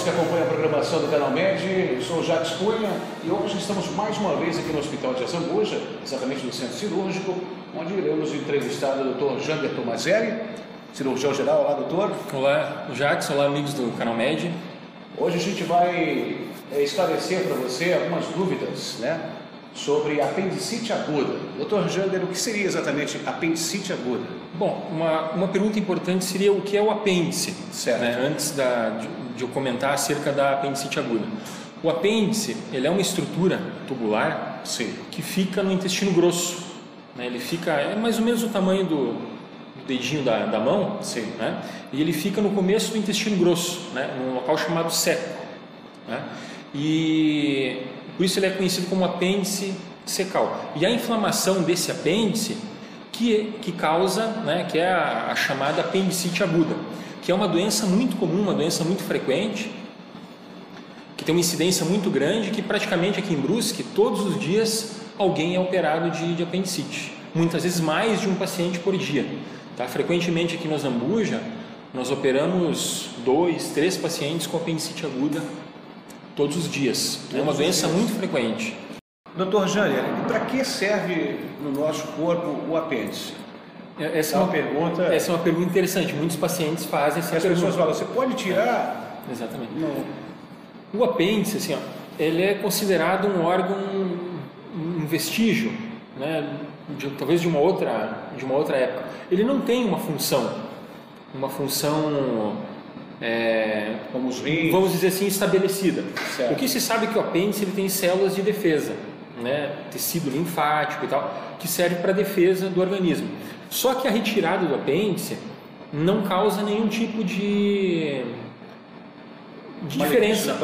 que acompanham a programação do Canal Med, eu sou o Jacques Cunha e hoje estamos mais uma vez aqui no Hospital de Azambuja, exatamente no Centro Cirúrgico, onde iremos entrevistar o Dr. Jander Tomazelli, cirurgião geral. Olá, doutor. Olá, Jacques. Olá, amigos do Canal Med. Hoje a gente vai esclarecer para você algumas dúvidas, né, sobre apendicite aguda. Dr. Jander, o que seria exatamente apendicite aguda? Bom, uma pergunta importante seria o que é o apêndice, certo, né, antes de eu comentar acerca da apendicite aguda. O apêndice, ele é uma estrutura tubular, sim, que fica no intestino grosso, né, ele fica, é mais ou menos o tamanho do dedinho da mão, sim, né, e ele fica no começo do intestino grosso, né, num local chamado ceco, né, e por isso ele é conhecido como apêndice cecal. E a inflamação desse apêndice que causa, né, que é a chamada apendicite aguda, que é uma doença muito comum, uma doença muito frequente, que tem uma incidência muito grande, que praticamente aqui em Brusque, todos os dias, alguém é operado de apendicite. Muitas vezes mais de um paciente por dia. Tá? Frequentemente aqui no Azambuja, nós operamos 2, 3 pacientes com apendicite aguda todos os dias. É uma doença muito frequente. Dr. Jander, para que serve no nosso corpo o apêndice? Essa é uma pergunta interessante. Muitos pacientes fazem essa pergunta. As pessoas falam, você pode tirar? Exatamente. O apêndice, assim, ó, ele é considerado um órgão, um vestígio, né, talvez de uma outra época. Ele não tem uma função vamos dizer assim, estabelecida. Certo. O que se sabe é que o apêndice ele tem células de defesa, né, tecido linfático e tal, que serve para a defesa do organismo. Só que a retirada do apêndice não causa nenhum tipo de diferença,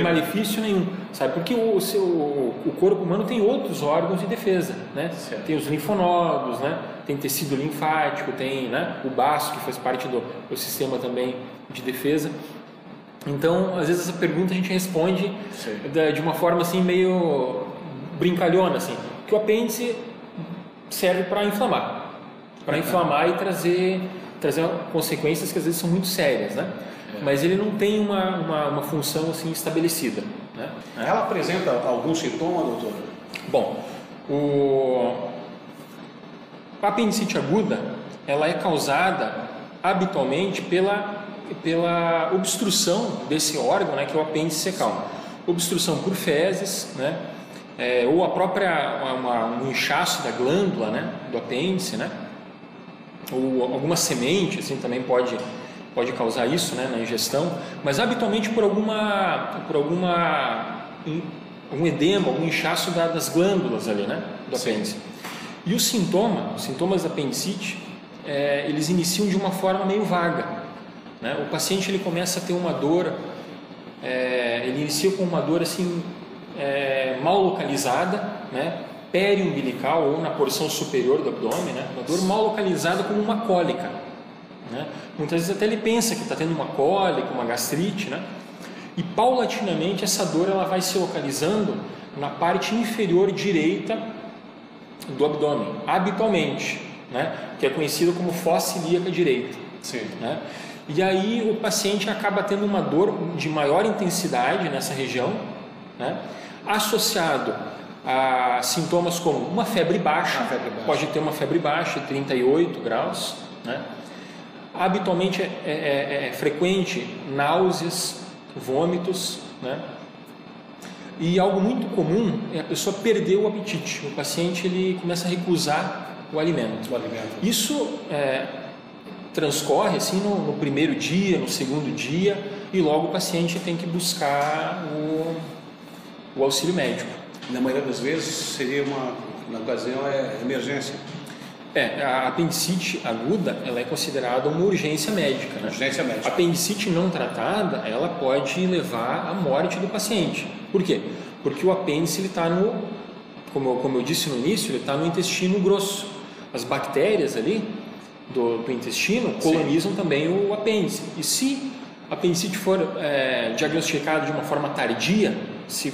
malefício nenhum, sabe? Porque o corpo humano tem outros órgãos de defesa, né? Tem os linfonodos, né? Tem tecido linfático, tem, né, o baço, que faz parte do sistema também de defesa. Então, às vezes essa pergunta a gente responde de uma forma assim meio brincalhona, assim, que o apêndice serve para inflamar e trazer consequências que às vezes são muito sérias, né? Mas ele não tem uma função assim estabelecida, né? Ela apresenta algum sintoma, doutor? Bom, a apendicite aguda, ela é causada habitualmente pela obstrução desse órgão, né, que é o apêndice cecal. Obstrução por fezes, né, ou a própria um inchaço da glândula, né, do apêndice, né, ou alguma semente assim também pode causar isso, né, na ingestão, mas habitualmente por algum edema, algum inchaço das glândulas ali, né, do apêndice. E os sintomas da apendicite, eles iniciam de uma forma meio vaga, né? O paciente ele começa a ter uma dor, ele inicia com uma dor assim mal localizada, né, periumbilical ou na porção superior do abdômen, né, uma dor mal localizada como uma cólica, né? Muitas vezes até ele pensa que está tendo uma cólica, uma gastrite, né? E paulatinamente essa dor ela vai se localizando na parte inferior direita do abdômen, habitualmente, né, que é conhecido como fossa ilíaca direita. Sim. Né? E aí o paciente acaba tendo uma dor de maior intensidade nessa região, né, associado a sintomas como uma febre baixa, pode ter uma febre baixa, 38 graus, né? Habitualmente é frequente náuseas, vômitos, né? E algo muito comum é a pessoa perder o apetite. O paciente ele começa a recusar o alimento. Isso transcorre assim no primeiro dia, no segundo dia, e logo o paciente tem que buscar o auxílio médico. Na maioria das vezes seria na ocasião emergência. A apendicite aguda ela é considerada uma urgência médica, né? Urgência médica. A apendicite não tratada ela pode levar à morte do paciente. Por quê? Porque o apêndice ele está como eu disse no início, ele está no intestino grosso. As bactérias ali do intestino colonizam também o apêndice. E se a apendicite for diagnosticada de uma forma tardia, se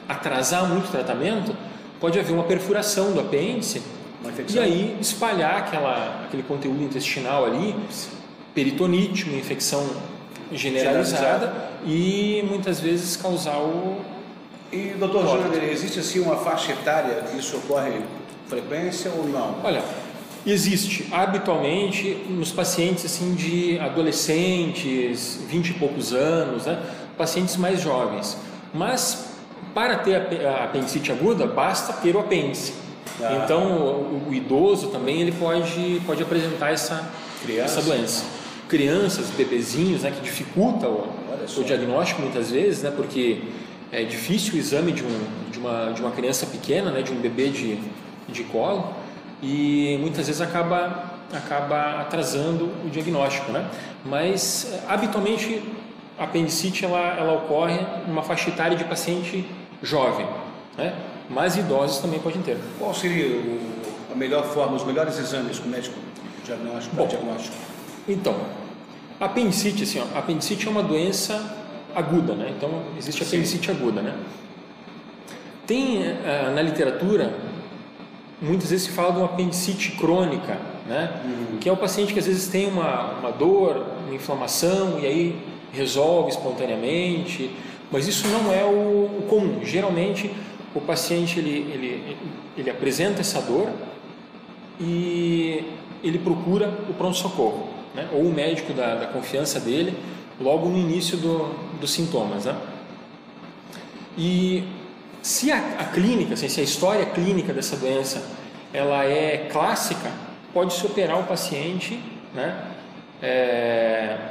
atrasar muito o tratamento, pode haver uma perfuração do apêndice e aí espalhar aquele conteúdo intestinal ali, peritonite, uma infecção generalizada e muitas vezes causar o... E, doutor Júnior, existe assim uma faixa etária que isso ocorre com frequência ou não? Olha, existe habitualmente nos pacientes assim de adolescentes, 20 e poucos anos, né? Pacientes mais jovens. Mas para ter a apendicite aguda, basta ter o apêndice. Então o idoso também ele pode apresentar essa doença. Crianças, bebezinhos, né, que dificulta o diagnóstico muitas vezes, né, porque é difícil o exame de uma criança pequena, né, de um bebê de colo, e muitas vezes acaba atrasando o diagnóstico, né? Mas habitualmente a apendicite ela ocorre numa faixa etária de paciente jovem, né? Mas idosos também podem ter. Qual seria a melhor forma, os melhores exames que o médico diagnóstico? Então, a apendicite, assim, a apendicite é uma doença aguda, né? Então existe a apendicite aguda, né? Tem na literatura muitas vezes se fala de uma apendicite crônica, né? Que é o paciente que às vezes tem uma dor, uma inflamação e aí resolve espontaneamente, mas isso não é o comum. Geralmente o paciente ele apresenta essa dor e ele procura o pronto-socorro, né? Ou o médico da confiança dele logo no início dos sintomas, né? E se a clínica, assim, se a história clínica dessa doença ela é clássica, pode-se operar o paciente, né?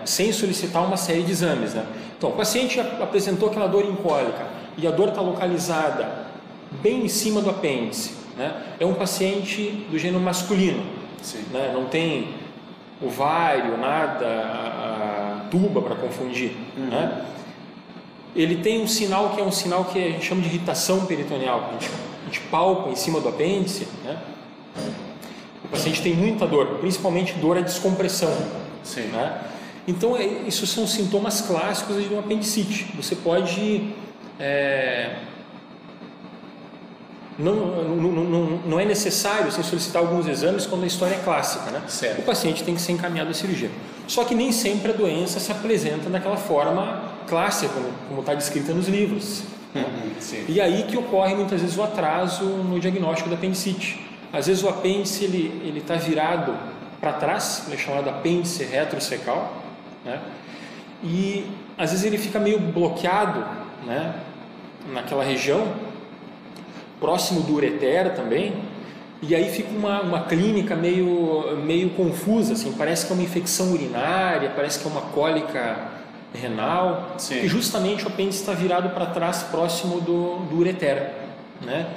Sem solicitar uma série de exames, né? Então, o paciente apresentou aquela dor incólica e a dor está localizada bem em cima do apêndice, né? É um paciente do gênero masculino, né? Não tem ovário, nada, a tuba para confundir, né? Ele tem um sinal que é um sinal que a gente chama de irritação peritoneal, a gente palpa em cima do apêndice, né? O paciente tem muita dor, principalmente dor à descompressão, né? Então isso são sintomas clássicos de uma apendicite. Você pode não é necessário assim, solicitar alguns exames quando a história é clássica, né? O paciente tem que ser encaminhado à cirurgia. Só que nem sempre a doença se apresenta daquela forma clássica, como está descrita nos livros. E aí que ocorre muitas vezes o atraso no diagnóstico da apendicite. Às vezes o apêndice ele está virado para trás, ele é chamado apêndice retrosfecal, né? E às vezes ele fica meio bloqueado, né? Naquela região, próximo do ureter também, e aí fica uma clínica meio confusa, assim, parece que é uma infecção urinária, parece que é uma cólica renal, e justamente o apêndice está virado para trás, próximo do ureter, né?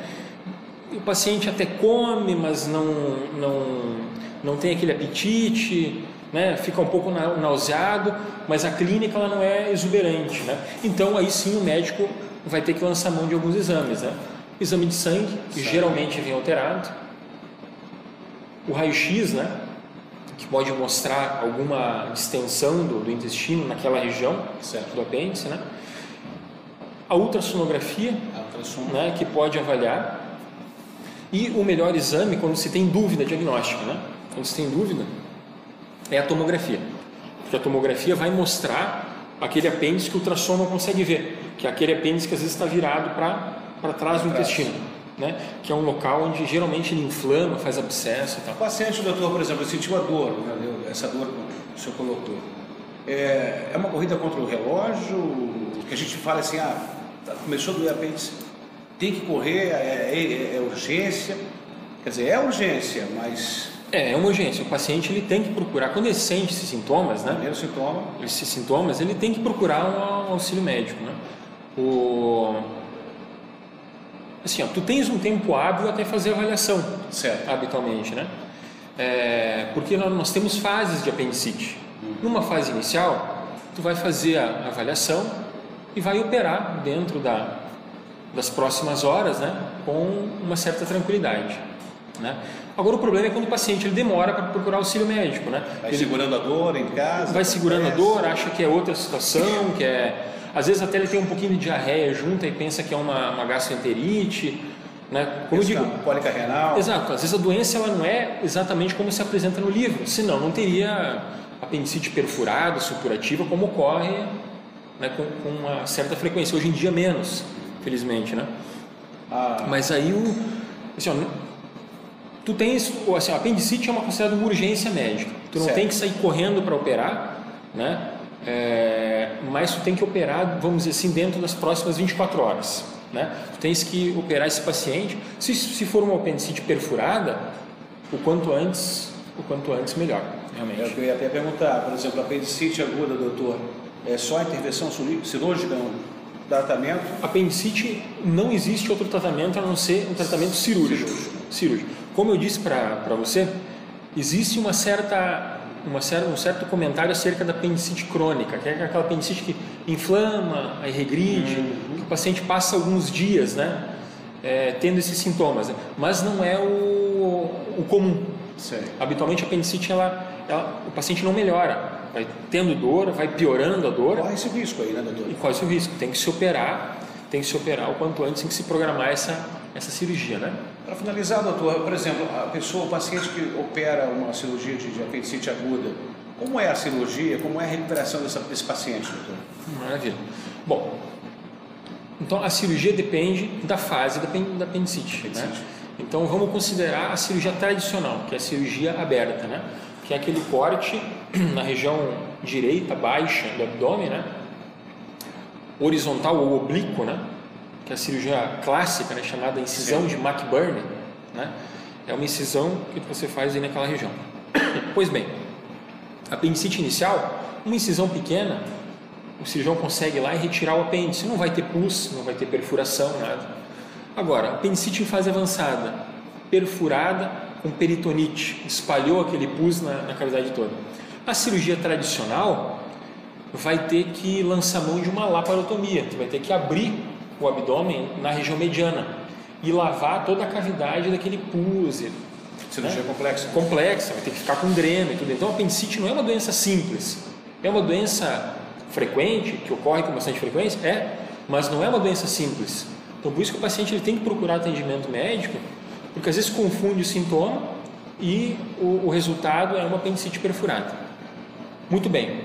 E o paciente até come, mas não tem aquele apetite, né? Fica um pouco nauseado, mas a clínica ela não é exuberante, né? Então aí sim o médico vai ter que lançar mão de alguns exames, né? Exame de sangue, que geralmente vem alterado, o raio-x, né? Que pode mostrar alguma distensão do intestino naquela região do apêndice, né? A ultrassonografia, né? Que pode avaliar, e o melhor exame quando se tem dúvida diagnóstica, né? Quando se tem dúvida é a tomografia, porque a tomografia vai mostrar aquele apêndice que o ultrassom não consegue ver, que é aquele apêndice que às vezes está virado para trás do intestino, né? Que é um local onde geralmente ele inflama, faz abscesso e tal. O paciente, doutor, por exemplo, sentiu a dor, essa dor que o senhor colocou, é uma corrida contra o relógio, que a gente fala assim, começou a doer o apêndice, tem que correr, é urgência, quer dizer, é urgência, mas... É uma urgência, o paciente ele tem que procurar, quando ele sente esses sintomas, né? Primeiro sintoma. Esses sintomas, ele tem que procurar um auxílio médico, né? Assim, tu tens um tempo hábil até fazer a avaliação, habitualmente, né? Porque nós temos fases de apendicite. Numa fase inicial, tu vai fazer a avaliação e vai operar dentro das próximas horas, né? Com uma certa tranquilidade, né? Agora o problema é quando o paciente ele demora para procurar auxílio médico, né? Vai segurando a dor em casa. Vai segurando a dor, acha que é outra situação, que é... Às vezes até ele tem um pouquinho de diarreia junto e pensa que é uma gastroenterite, né? Como eu digo, cólica renal. Exato. Às vezes a doença ela não é exatamente como se apresenta no livro, senão não teria a apendicite perfurada, supurativa, como ocorre, né, com uma certa frequência. Hoje em dia menos, felizmente, né? Mas aí assim, ó, tu tens, assim, a apendicite é considerada uma urgência médica. Tu não certo. tem que sair correndo para operar, né? Mas tu tem que operar, vamos dizer assim, dentro das próximas 24 horas, né? Tu tens que operar esse paciente. Se for uma apendicite perfurada, o quanto antes melhor, realmente. Eu ia até perguntar, por exemplo, a apendicite aguda, doutor, é só a intervenção cirúrgica, um tratamento? Apendicite, não existe outro tratamento a não ser um tratamento cirúrgico. Como eu disse para você, existe um certo comentário acerca da apendicite crônica, que é aquela apendicite que inflama, aí regride, que o paciente passa alguns dias, né, tendo esses sintomas, né? Mas não é o comum. Certo. Habitualmente a apendicite, o paciente não melhora, vai tendo dor, vai piorando a dor. Corre esse risco aí, né, doutor? E corre esse risco, tem que se operar o quanto antes, tem que se programar essa cirurgia, né? Para finalizar, doutor, por exemplo, o paciente que opera uma cirurgia de apendicite aguda, como é a cirurgia, como é a recuperação desse paciente, doutor? Maravilha. Bom, então a cirurgia depende da fase da apendicite. Né? Então vamos considerar a cirurgia tradicional, que é a cirurgia aberta, né? Que é aquele corte na região direita, baixa do abdômen, né? Horizontal ou oblíquo, né? Que é a cirurgia clássica, né? Chamada incisão de McBurney, né? É uma incisão que você faz aí naquela região. Pois bem, a apendicite inicial, uma incisão pequena, o cirurgião consegue ir lá e retirar o apêndice, não vai ter pus, não vai ter perfuração, nada. Agora, apendicite em fase avançada, perfurada com peritonite, espalhou aquele pus na cavidade toda. A cirurgia tradicional vai ter que lançar mão de uma laparotomia, você vai ter que abrir o abdômen na região mediana e lavar toda a cavidade daquele pus. Cirurgia complexa. Complexa, vai ter que ficar com dreno e tudo. Então a apendicite não é uma doença simples, é uma doença frequente, que ocorre com bastante frequência, mas não é uma doença simples. Então por isso que o paciente ele tem que procurar atendimento médico, porque às vezes confunde o sintoma e o resultado é uma apendicite perfurada. Muito bem,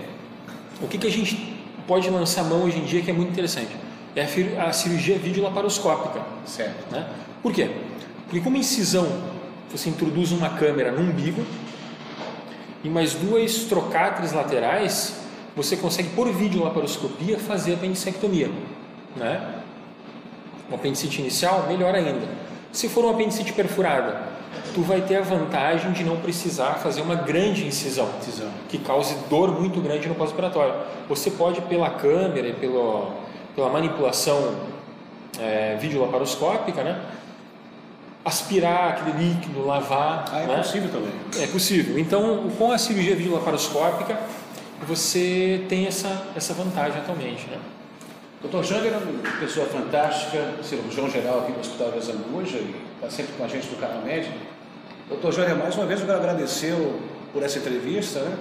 o que a gente pode lançar mão hoje em dia que é muito interessante? É a cirurgia videolaparoscópica. Certo. Né? Por quê? Porque com uma incisão, você introduz uma câmera no umbigo e mais 2 trocáteres laterais, você consegue, por videolaparoscopia, fazer a apendicectomia. Né? Uma apendicite inicial, melhor ainda. Se for uma apendicite perfurada, tu vai ter a vantagem de não precisar fazer uma grande incisão. Que cause dor muito grande no pós-operatório. Você pode, pela câmera e pela manipulação videolaparoscópica, né, aspirar aquele líquido, lavar. É né? possível também. É possível. Então, com a cirurgia videolaparoscópica, você tem essa vantagem atualmente. Né? Dr. Jander é uma pessoa fantástica, cirurgião geral aqui do Hospital de Azambuja e está sempre com a gente do Canal Médico. Dr. Jander, mais uma vez eu quero agradecer por essa entrevista, né?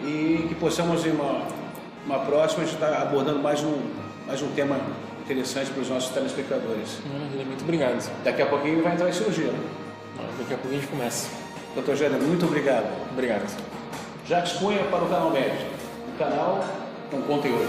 E que possamos em uma próxima estar abordando mais um tema interessante para os nossos telespectadores. Maravilha, muito obrigado. Daqui a pouquinho vai entrar em cirurgia, né? Daqui a pouco a gente começa. Dr. Jander, muito obrigado. Obrigado. Já disponha para o Canal Médico, um canal com conteúdo.